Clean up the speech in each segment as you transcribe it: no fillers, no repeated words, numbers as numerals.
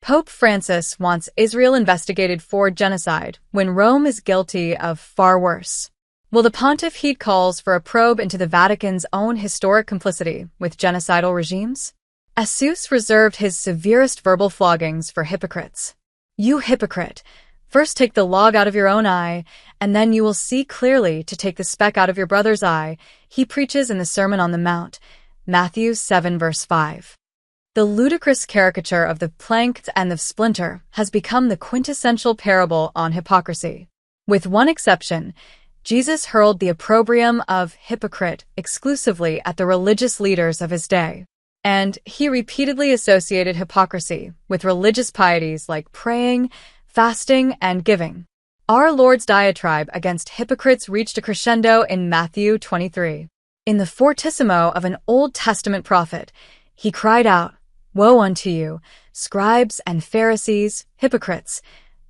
Pope Francis wants Israel investigated for genocide when Rome is guilty of far worse. Will the pontiff heed calls for a probe into the Vatican's own historic complicity with genocidal regimes? Asus reserved his severest verbal floggings for hypocrites. You hypocrite! First take the log out of your own eye, and then you will see clearly to take the speck out of your brother's eye, he preaches in the Sermon on the Mount, Matthew 7 verse 5. The ludicrous caricature of the plank and the splinter has become the quintessential parable on hypocrisy. With one exception, Jesus hurled the opprobrium of hypocrite exclusively at the religious leaders of his day. And he repeatedly associated hypocrisy with religious pieties like praying, fasting, and giving. Our Lord's diatribe against hypocrites reached a crescendo in Matthew 23. In the fortissimo of an Old Testament prophet, he cried out, "Woe unto you, scribes and Pharisees, hypocrites,"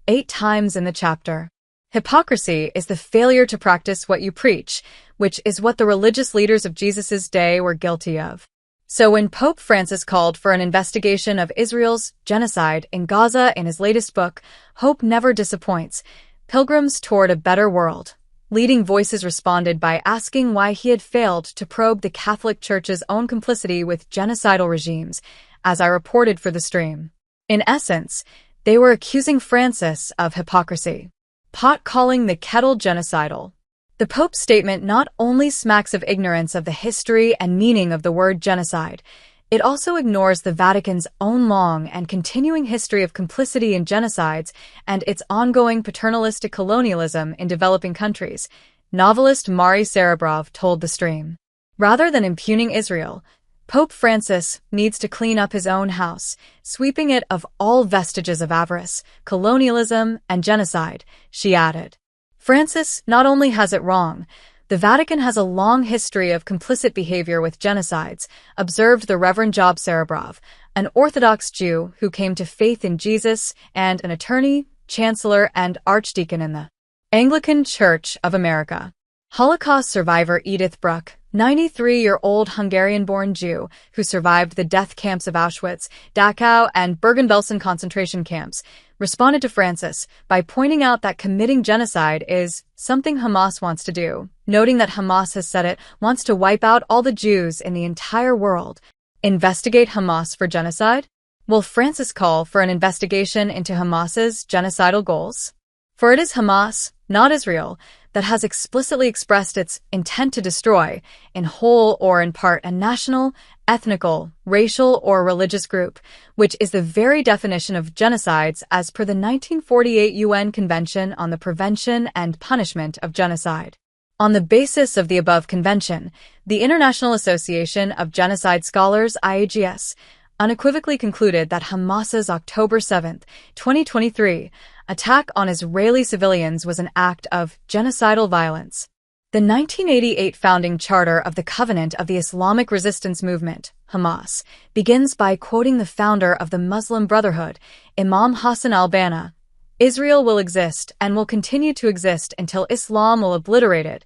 8 times in the chapter. Hypocrisy is the failure to practice what you preach, which is what the religious leaders of Jesus' day were guilty of. So when Pope Francis called for an investigation of Israel's genocide in Gaza in his latest book, Hope Never Disappoints, Pilgrims Toward a Better World, leading voices responded by asking why he had failed to probe the Catholic Church's own complicity with genocidal regimes, as I reported for the stream. In essence, they were accusing Francis of hypocrisy, pot-calling the kettle genocidal. The Pope's statement not only smacks of ignorance of the history and meaning of the word genocide, it also ignores the Vatican's own long and continuing history of complicity in genocides and its ongoing paternalistic colonialism in developing countries, novelist Mari Serebrov told the stream. Rather than impugning Israel, Pope Francis needs to clean up his own house, sweeping it of all vestiges of avarice, colonialism, and genocide, she added. Francis not only has it wrong, the Vatican has a long history of complicit behavior with genocides, observed the Reverend Job Serebrov, an Orthodox Jew who came to faith in Jesus and an attorney, chancellor, and archdeacon in the Anglican Church of America. Holocaust survivor Edith Bruck, 93-year-old Hungarian-born Jew who survived the death camps of Auschwitz, Dachau, and Bergen-Belsen concentration camps, responded to Francis by pointing out that committing genocide is something Hamas wants to do, noting that Hamas has said it wants to wipe out all the Jews in the entire world. Investigate Hamas for genocide? Will Francis call for an investigation into Hamas's genocidal goals? For it is Hamas, not Israel, that has explicitly expressed its intent to destroy, in whole or in part, a national, ethnical, racial, or religious group, which is the very definition of genocides as per the 1948 UN Convention on the Prevention and Punishment of Genocide. On the basis of the above convention, the International Association of Genocide Scholars, IAGS, unequivocally concluded that Hamas's October 7, 2023, attack on Israeli civilians was an act of genocidal violence. The 1988 founding charter of the Covenant of the Islamic Resistance Movement, Hamas, begins by quoting the founder of the Muslim Brotherhood, Imam Hassan al-Banna, "Israel will exist and will continue to exist until Islam will obliterate it,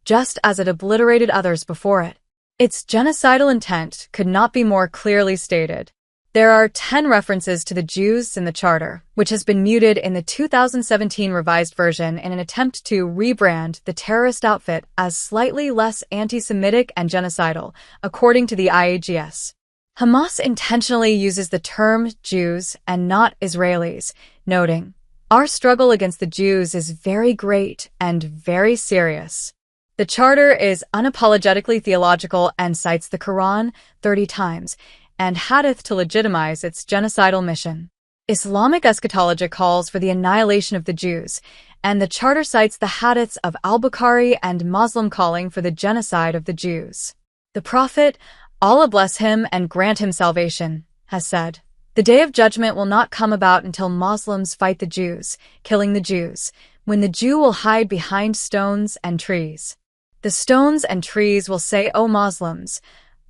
just as it obliterated others before it." Its genocidal intent could not be more clearly stated. There are 10 references to the Jews in the charter, which has been muted in the 2017 revised version in an attempt to rebrand the terrorist outfit as slightly less anti-Semitic and genocidal, according to the IAGS. Hamas intentionally uses the term Jews and not Israelis, noting, "Our struggle against the Jews is very great and very serious." The charter is unapologetically theological and cites the Quran 30 times, and Hadith to legitimize its genocidal mission. Islamic eschatology calls for the annihilation of the Jews, and the charter cites the Hadiths of al-Bukhari and Muslim calling for the genocide of the Jews. The Prophet, Allah bless him and grant him salvation, has said, "The day of judgment will not come about until Muslims fight the Jews, killing the Jews, when the Jew will hide behind stones and trees. The stones and trees will say, 'O Muslims,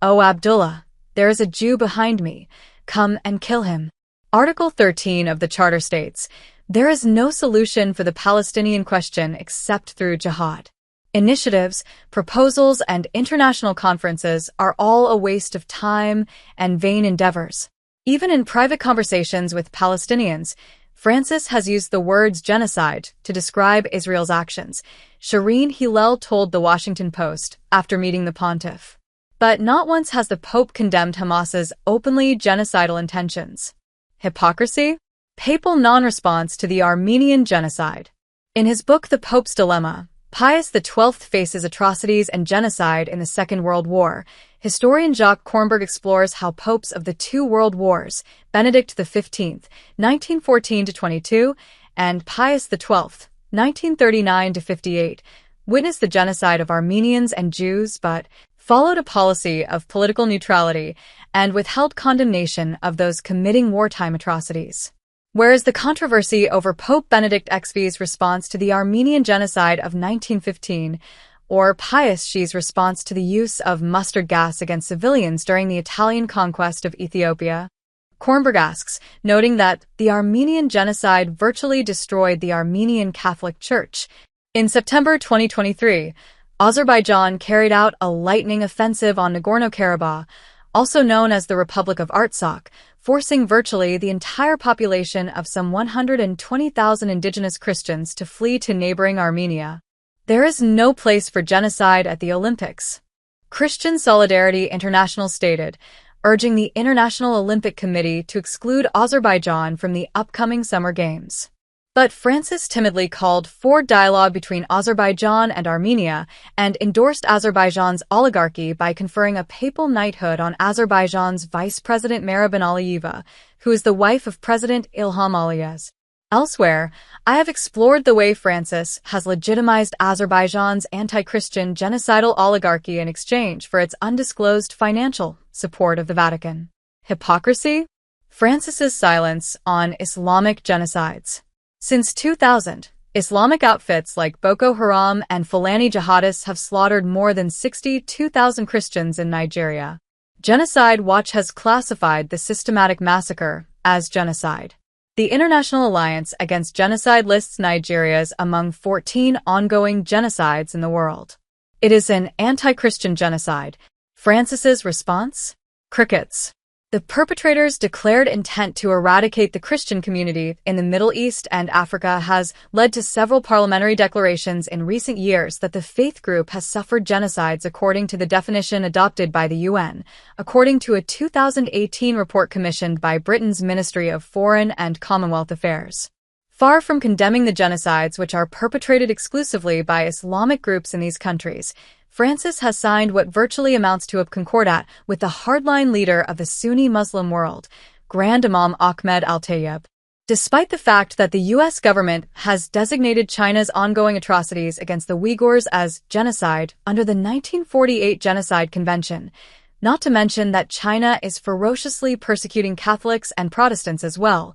O Abdullah, there is a Jew behind me, come and kill him.'" Article 13 of the Charter states, "There is no solution for the Palestinian question except through jihad. Initiatives, proposals, and international conferences are all a waste of time and vain endeavors. Even in private conversations with Palestinians, Francis has used the words genocide to describe Israel's actions, Shireen Hillel told The Washington Post after meeting the pontiff. But not once has the Pope condemned Hamas's openly genocidal intentions. Hypocrisy? Papal non-response to the Armenian genocide. In his book The Pope's Dilemma, Pius XII faces atrocities and genocide in the Second World War. Historian Jacques Kornberg explores how popes of the two world wars, Benedict XV, 1914-22, and Pius XII, 1939-58, witnessed the genocide of Armenians and Jews but followed a policy of political neutrality and withheld condemnation of those committing wartime atrocities. Whereas the controversy over Pope Benedict XV's response to the Armenian genocide of 1915, or Pius XI's response to the use of mustard gas against civilians during the Italian conquest of Ethiopia, Kornberg asks, noting that the Armenian genocide virtually destroyed the Armenian Catholic Church. In September 2023, Azerbaijan carried out a lightning offensive on Nagorno-Karabakh, also known as the Republic of Artsakh, forcing virtually the entire population of some 120,000 indigenous Christians to flee to neighboring Armenia. There is no place for genocide at the Olympics. Christian Solidarity International stated, urging the International Olympic Committee to exclude Azerbaijan from the upcoming Summer Games. But Francis timidly called for dialogue between Azerbaijan and Armenia and endorsed Azerbaijan's oligarchy by conferring a papal knighthood on Azerbaijan's Vice President Merabin Aliyeva, who is the wife of President Ilham Aliyev. Elsewhere, I have explored the way Francis has legitimized Azerbaijan's anti-Christian genocidal oligarchy in exchange for its undisclosed financial support of the Vatican. Hypocrisy? Francis's silence on Islamic genocides. Since 2000, Islamic outfits like Boko Haram and Fulani jihadists have slaughtered more than 62,000 Christians in Nigeria. Genocide Watch has classified the systematic massacre as genocide. The International Alliance Against Genocide lists Nigeria's among 14 ongoing genocides in the world. It is an anti-Christian genocide. Francis's response? Crickets. The perpetrators' declared intent to eradicate the Christian community in the Middle East and Africa has led to several parliamentary declarations in recent years that the faith group has suffered genocides according to the definition adopted by the UN, according to a 2018 report commissioned by Britain's Ministry of Foreign and Commonwealth Affairs. Far from condemning the genocides which are perpetrated exclusively by Islamic groups in these countries, Francis has signed what virtually amounts to a concordat with the hardline leader of the Sunni Muslim world, Grand Imam Ahmed al-Tayyeb. Despite the fact that the U.S. government has designated China's ongoing atrocities against the Uyghurs as genocide under the 1948 Genocide Convention, not to mention that China is ferociously persecuting Catholics and Protestants as well,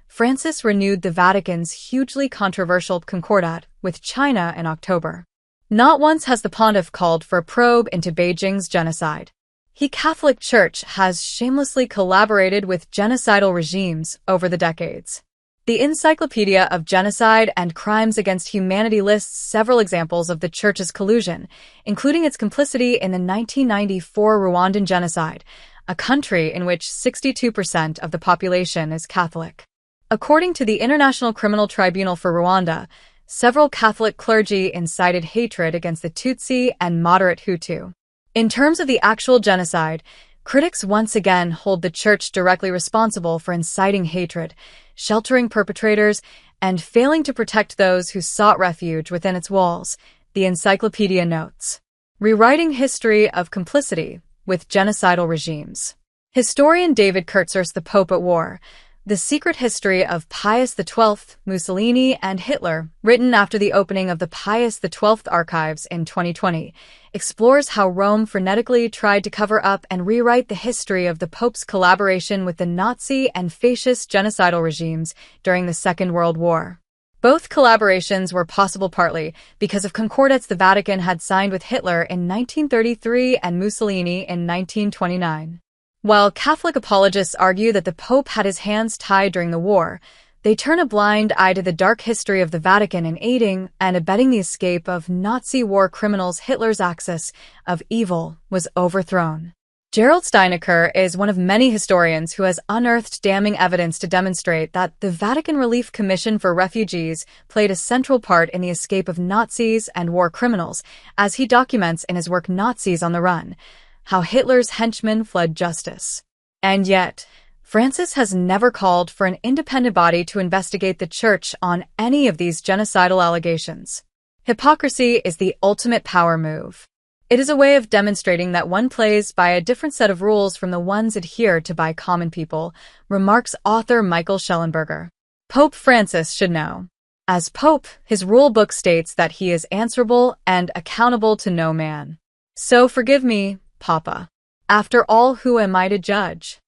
Francis renewed the Vatican's hugely controversial concordat with China in October. Not once has the pontiff called for a probe into Beijing's genocide. The Catholic Church has shamelessly collaborated with genocidal regimes over the decades. The Encyclopedia of Genocide and Crimes Against Humanity lists several examples of the Church's collusion, including its complicity in the 1994 Rwandan genocide, a country in which 62% of the population is Catholic. According to the International Criminal Tribunal for Rwanda, several Catholic clergy incited hatred against the Tutsi and moderate Hutu. In terms of the actual genocide, critics once again hold the Church directly responsible for inciting hatred, sheltering perpetrators, and failing to protect those who sought refuge within its walls, the encyclopedia notes. Rewriting history of complicity with genocidal regimes. Historian David Kurtzer's The Pope at War, The Secret History of Pius XII, Mussolini, and Hitler, written after the opening of the Pius XII archives in 2020, explores how Rome frenetically tried to cover up and rewrite the history of the Pope's collaboration with the Nazi and fascist genocidal regimes during the Second World War. Both collaborations were possible partly because of concordats the Vatican had signed with Hitler in 1933 and Mussolini in 1929. While Catholic apologists argue that the Pope had his hands tied during the war, they turn a blind eye to the dark history of the Vatican in aiding and abetting the escape of Nazi war criminals. Hitler's axis of evil was overthrown. Gerald Steinecker is one of many historians who has unearthed damning evidence to demonstrate that the Vatican Relief Commission for Refugees played a central part in the escape of Nazis and war criminals, as he documents in his work Nazis on the Run, how Hitler's henchmen fled justice. And yet, Francis has never called for an independent body to investigate the Church on any of these genocidal allegations. Hypocrisy is the ultimate power move. It is a way of demonstrating that one plays by a different set of rules from the ones adhered to by common people, remarks author Michael Schellenberger. Pope Francis should know. As Pope, his rule book states that he is answerable and accountable to no man. So forgive me, Papa. After all, who am I to judge?